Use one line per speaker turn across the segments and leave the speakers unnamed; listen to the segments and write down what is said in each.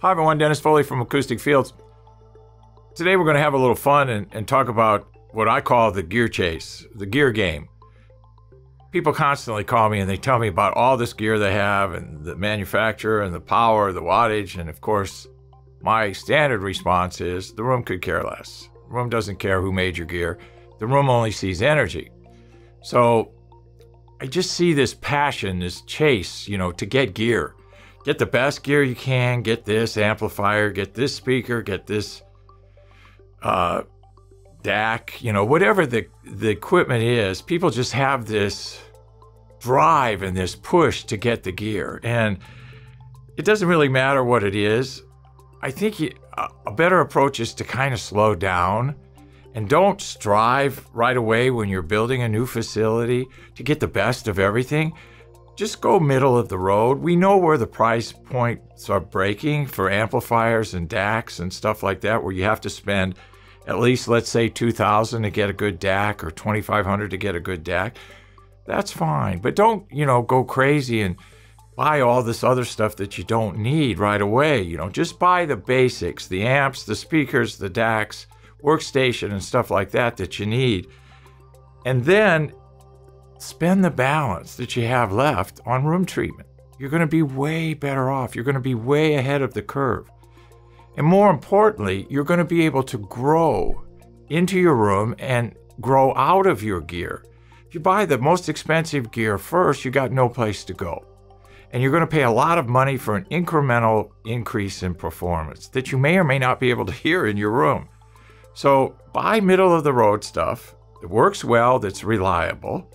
Hi everyone, Dennis Foley from Acoustic Fields. Today we're going to have a little fun and talk about what I call the gear chase, the gear game. People constantly call me and they tell me about all this gear they have and the manufacturer and the power, the wattage, and of course my standard response is the room could care less. The room doesn't care who made your gear. The room only sees energy. So I just see this passion, this chase, to get gear. Get the best gear you can, get this amplifier, get this speaker, get this DAC, whatever the equipment is. People just have this drive and this push to get the gear. And it doesn't really matter what it is. I think a better approach is to kind of slow down and don't strive right away when you're building a new facility to get the best of everything. Just go middle of the road. We know where the price points are breaking for amplifiers and DACs and stuff like that, where you have to spend at least, let's say, $2,000 to get a good DAC or $2,500 to get a good DAC. That's fine, but don't, go crazy and buy all this other stuff that you don't need right away. Just buy the basics, the amps, the speakers, the DACs, workstation and stuff like that you need. And then spend the balance that you have left on room treatment. You're going to be way better off. You're going to be way ahead of the curve. And more importantly, you're going to be able to grow into your room and grow out of your gear. If you buy the most expensive gear first, you got no place to go. And you're going to pay a lot of money for an incremental increase in performance that you may or may not be able to hear in your room. So buy middle of the road stuff that works well, that's reliable.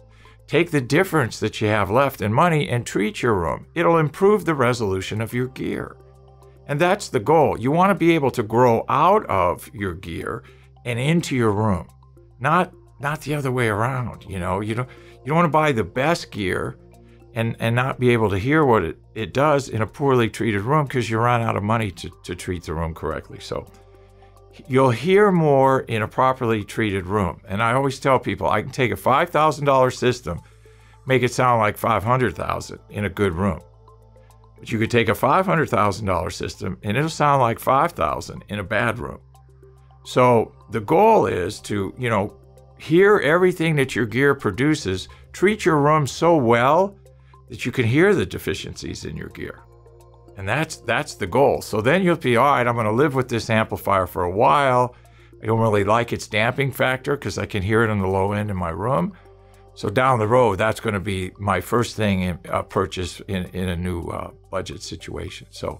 Take the difference that you have left in money and treat your room. It'll improve the resolution of your gear. And that's the goal. You want to be able to grow out of your gear and into your room, not the other way around. You don't want to buy the best gear and not be able to hear what it does in a poorly treated room because you run out of money to treat the room correctly. So you'll hear more in a properly treated room. And I always tell people, I can take a $5,000 system, make it sound like $500,000 in a good room. But you could take a $500,000 system and it'll sound like $5,000 in a bad room. So the goal is to, hear everything that your gear produces, treat your room so well that you can hear the deficiencies in your gear. And that's the goal. So then you'll be, all right, I'm going to live with this amplifier for a while. I don't really like its damping factor because I can hear it on the low end in my room. So down the road, that's going to be my first thing purchase in a new budget situation. So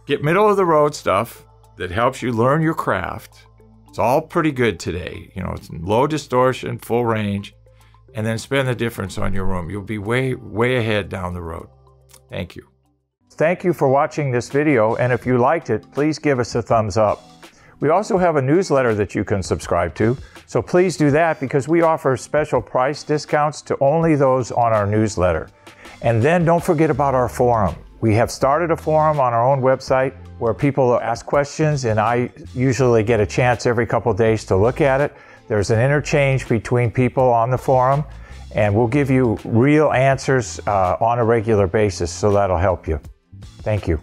get middle of the road stuff that helps you learn your craft. It's all pretty good today. It's low distortion, full range, and then spend the difference on your room. You'll be way, way ahead down the road. Thank you. Thank you for watching this video, and if you liked it, please give us a thumbs up. We also have a newsletter that you can subscribe to, so please do that because we offer special price discounts to only those on our newsletter. And then don't forget about our forum. We have started a forum on our own website where people ask questions, and I usually get a chance every couple of days to look at it. There's an interchange between people on the forum, and we'll give you real answers on a regular basis, so that'll help you. Thank you.